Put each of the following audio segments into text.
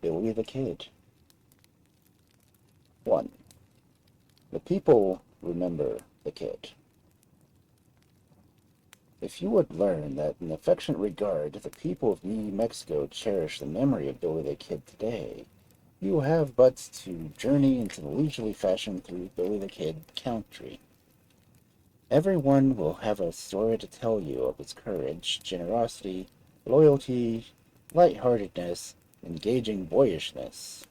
Billy the Kid. 1. The people remember the kid. If you would learn that in affectionate regard the people of New Mexico cherish the memory of Billy the Kid today, you have but to journey into the leisurely fashion through Billy the Kid country. Everyone will have a story to tell you of his courage, generosity, loyalty, light-heartedness, engaging boyishness.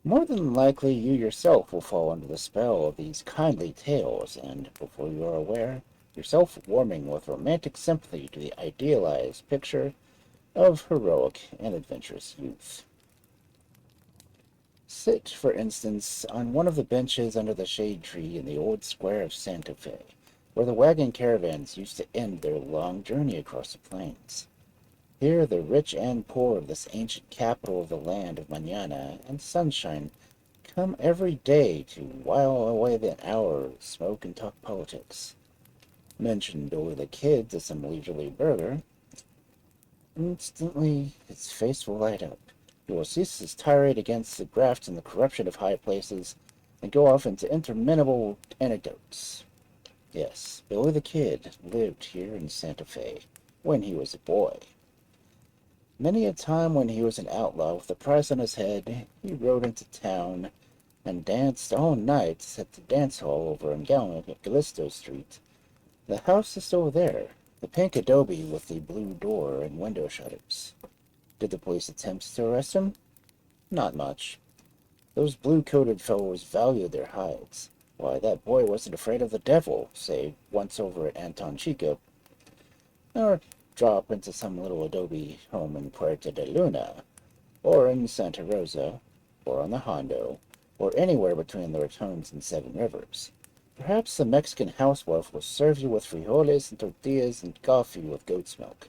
More than likely, you yourself will fall under the spell of these kindly tales, and, before you are aware, yourself warming with romantic sympathy to the idealized picture of heroic and adventurous youth. Sit, for instance, on one of the benches under the shade tree in the old square of Santa Fe, where the wagon caravans used to end their long journey across the plains. Here the rich and poor of this ancient capital of the land of Mañana and sunshine come every day to while away the hour, smoke and talk politics. Mention Billy the Kid to some leisurely burgher. Instantly his face will light up. He will cease his tirade against the graft and the corruption of high places, and go off into interminable anecdotes. Yes, Billy the Kid lived here in Santa Fe when he was a boy. Many a time when he was an outlaw with a price on his head, he rode into town and danced all nights at the dance hall over in Galisto Street. The house is still there, the pink adobe with the blue door and window shutters. Did the police attempt to arrest him? Not much. Those blue-coated fellows valued their hides. Why, that boy wasn't afraid of the devil, say, once over at Anton Chico, or drop into some little adobe home in Puerto de Luna, or in Santa Rosa, or on the Hondo, or anywhere between the Ratones and Seven Rivers. Perhaps the Mexican housewife will serve you with frijoles and tortillas and coffee with goat's milk.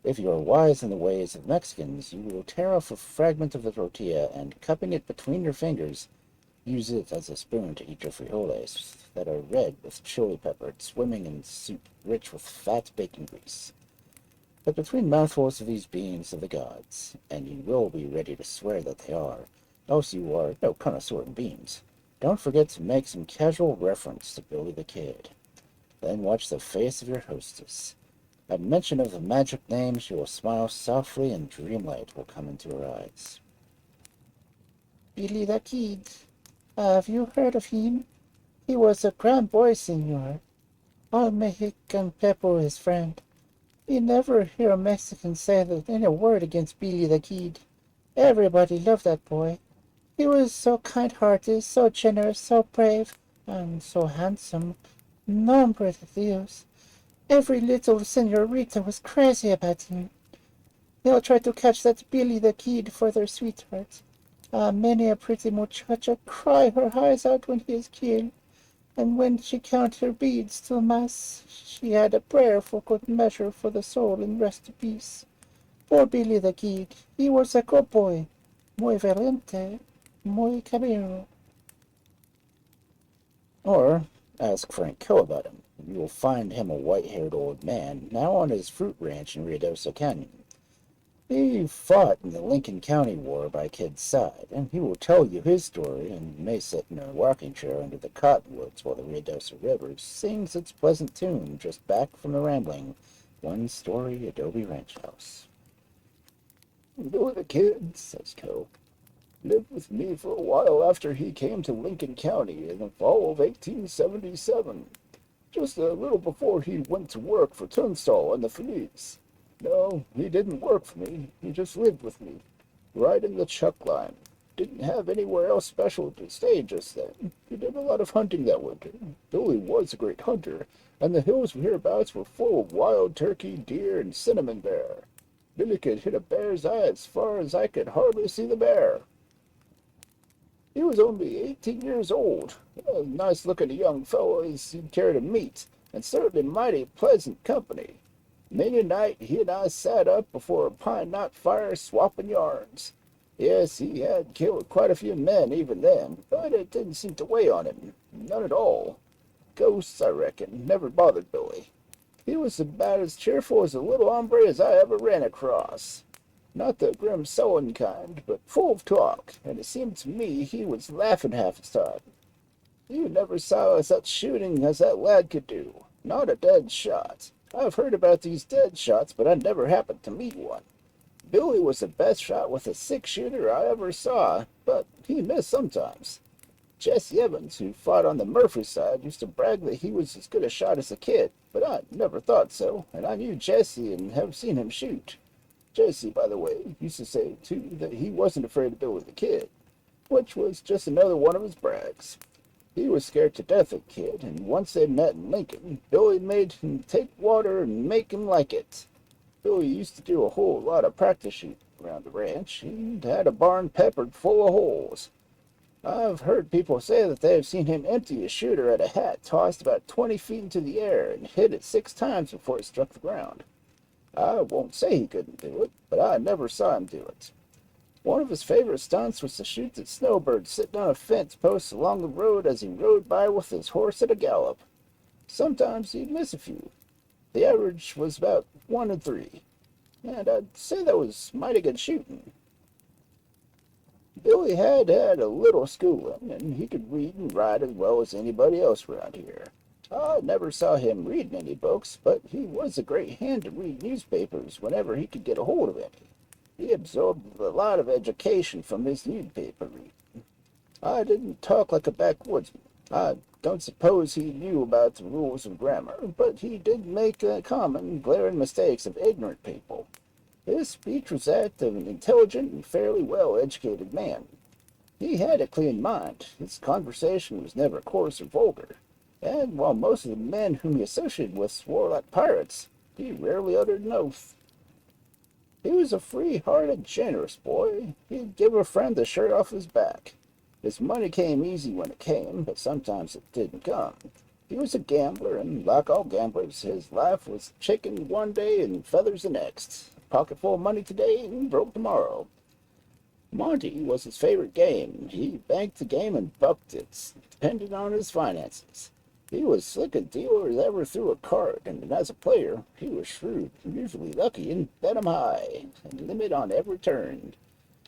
If you are wise in the ways of Mexicans, you will tear off a fragment of the tortilla and, cupping it between your fingers, use it as a spoon to eat your frijoles that are red with chili pepper, swimming in soup rich with fat bacon grease. But between mouthfuls of these beans of the gods, and you will be ready to swear that they are, else you are no connoisseur in beans, don't forget to make some casual reference to Billy the Kid. Then watch the face of your hostess. At mention of the magic name, she will smile softly and dreamlight will come into her eyes. Billy the Kid. Have you heard of him? He was a grand boy, senor. All Mexican people his friend. You never hear a Mexican say that any word against Billy the Kid. Everybody loved that boy. He was so kind-hearted, so generous, so brave, and so handsome. Nombre de Dios. Every little senorita was crazy about him. They all tried to catch that Billy the Kid for their sweethearts. Many a pretty muchacha cry her eyes out when he is killed, and when she counted her beads to mass, she had a prayer for good measure for the soul in rest in peace. Poor Billy the Kid, he was a good boy, muy valiente, muy caballero. Or ask Frank Coe about him. You will find him a white-haired old man, now on his fruit ranch in Ruidoso Canyon. He fought in the Lincoln County War by Kid's side, and he will tell you his story and may sit in a rocking chair under the cottonwoods while the Ruidoso River sings its pleasant tune just back from the rambling one-story adobe ranch house. Billy the Kid, says Coe, lived with me for a while after he came to Lincoln County in the fall of 1877, just a little before he went to work for Tunstall and the Feliz. No, he didn't work for me. He just lived with me, right in the chuck line. Didn't have anywhere else special to stay just then. He did a lot of hunting that winter. Billy was a great hunter, and the hills hereabouts were full of wild turkey, deer, and cinnamon bear. Billy could hit a bear's eye as far as I could hardly see the bear. He was only 18 years old, a nice-looking young fellow as you'd care to meet, and certainly mighty pleasant company. Many a night he and I sat up before a pine knot fire swapping yarns. Yes, he had killed quite a few men even then, but it didn't seem to weigh on him. None at all. Ghosts, I reckon, never bothered Billy. He was about as cheerful as a little hombre as I ever ran across. Not the grim sullen kind, but full of talk, and it seemed to me he was laughing half the time. You never saw such shooting as that lad could do. Not a dead shot. I've heard about these dead shots, but I never happened to meet one. Billy was the best shot with a six-shooter I ever saw, but he missed sometimes. Jesse Evans, who fought on the Murphy side, used to brag that he was as good a shot as a kid, but I never thought so, and I knew Jesse and have seen him shoot. Jesse, by the way, used to say, too, that he wasn't afraid of Billy the Kid, which was just another one of his brags. He was scared to death of Kid, and once they met in Lincoln, Billy made him take water and make him like it. Billy used to do a whole lot of practice shooting around the ranch. He had a barn peppered full of holes. I've heard people say that they have seen him empty a shooter at a hat tossed about 20 feet into the air and hit it 6 times before it struck the ground. I won't say he couldn't do it, but I never saw him do it. One of his favorite stunts was to shoot the snowbird sitting on a fence post along the road as he rode by with his horse at a gallop. Sometimes he'd miss a few. The average was about 1 in 3, and I'd say that was mighty good shooting. Billy had had a little schooling, and he could read and write as well as anybody else around here. I never saw him reading any books, but he was a great hand to read newspapers whenever he could get a hold of any. He absorbed a lot of education from his newspaper reading. I didn't talk like a backwoodsman. I don't suppose he knew about the rules of grammar, but he did make common, glaring mistakes of ignorant people. His speech was that of an intelligent and fairly well-educated man. He had a clean mind. His conversation was never coarse or vulgar. And while most of the men whom he associated with swore like pirates, he rarely uttered an oath. He was a free-hearted, generous boy. He'd give a friend the shirt off his back. His money came easy when it came, but sometimes it didn't come. He was a gambler, and like all gamblers, his life was chicken one day and feathers the next. A pocket full of money today and broke tomorrow. Monte was his favorite game. He banked the game and bucked it, depending on his finances. He was slick a dealer as ever threw a card, and as a player, he was shrewd, usually lucky, and bet 'em high, and limit on every turn.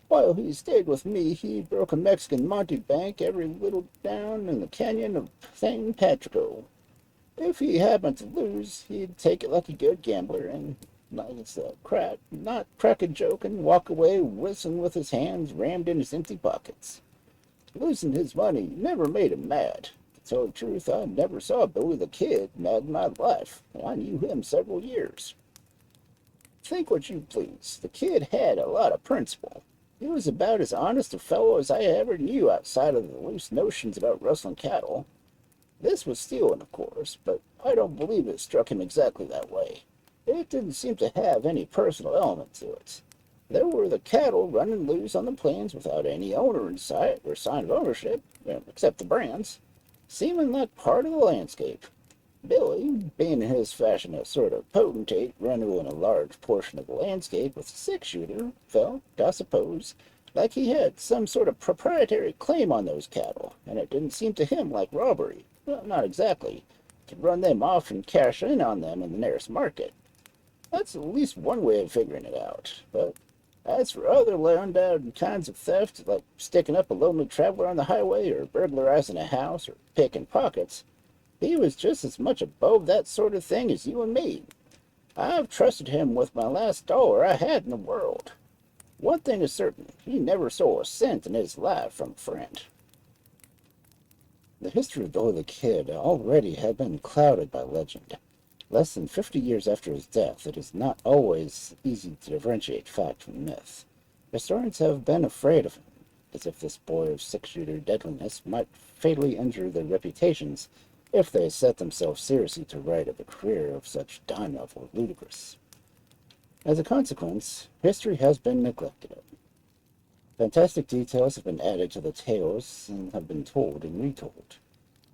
While he stayed with me, he broke a Mexican Monte bank every little down in the canyon of San Patrico. If he happened to lose, he'd take it like a good gambler, and not crack a joke and walk away whistling with his hands rammed in his empty pockets. Losing his money never made him mad. To tell the truth, I never saw Billy the Kid mad in my life, and I knew him several years. Think what you please, the kid had a lot of principle. He was about as honest a fellow as I ever knew outside of the loose notions about rustling cattle. This was stealing, of course, but I don't believe it struck him exactly that way. It didn't seem to have any personal element to it. There were the cattle running loose on the plains without any owner in sight or sign of ownership, except the brands, seeming like part of the landscape. Billy, being in his fashion a sort of potentate running a large portion of the landscape with a six-shooter, felt, I suppose, like he had some sort of proprietary claim on those cattle, and it didn't seem to him like robbery. Well, not exactly. To run them off and cash in on them in the nearest market. That's at least one way of figuring it out. But as for other low-down kinds of theft, like sticking up a lonely traveler on the highway, or burglarizing a house, or picking pockets, he was just as much above that sort of thing as you and me. I've trusted him with my last dollar I had in the world. One thing is certain, he never stole a cent in his life from a friend. The history of Billy the Kid already had been clouded by legend. Less than 50 years after his death, it is not always easy to differentiate fact from myth. Historians have been afraid of him, as if this boy of six-shooter deadliness might fatally injure their reputations if they set themselves seriously to write of a career of such dime-level or ludicrous. As a consequence, history has been neglected. Fantastic details have been added to the tales and have been told and retold.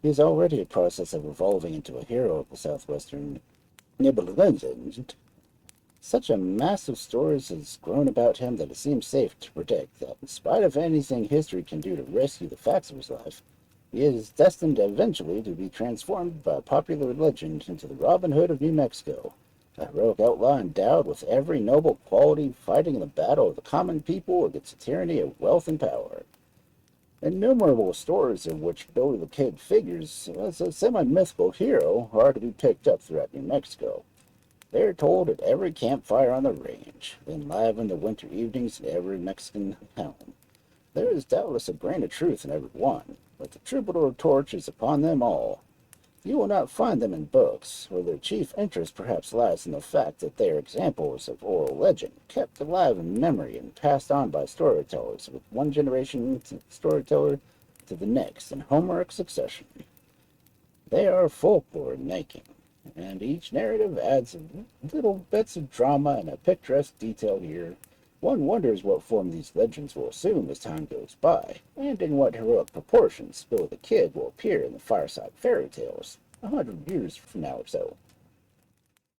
He is already in the process of evolving into a hero of the southwestern Nibelungen. Such a mass of stories has grown about him that it seems safe to predict that, in spite of anything history can do to rescue the facts of his life, he is destined eventually to be transformed by popular legend into the Robin Hood of New Mexico, A heroic outlaw endowed with every noble quality, fighting in the battle of the common people against the tyranny of wealth and power. Innumerable stories in which Billy the Kid figures as a semi-mythical hero are to be picked up throughout New Mexico. They are told at every campfire on the range, enliven the winter evenings in every Mexican home. There is doubtless a grain of truth in every one, but the troubadour torch is upon them all. You will not find them in books, where their chief interest perhaps lies in the fact that they are examples of oral legend, kept alive in memory and passed on by storytellers, with one generation storyteller to the next in Homeric succession. They are folklore in making, and each narrative adds little bits of drama and a picturesque detail here. One wonders what form these legends will assume as time goes by, and in what heroic proportions Billy the Kid will appear in the fireside fairy tales 100 years from now or so.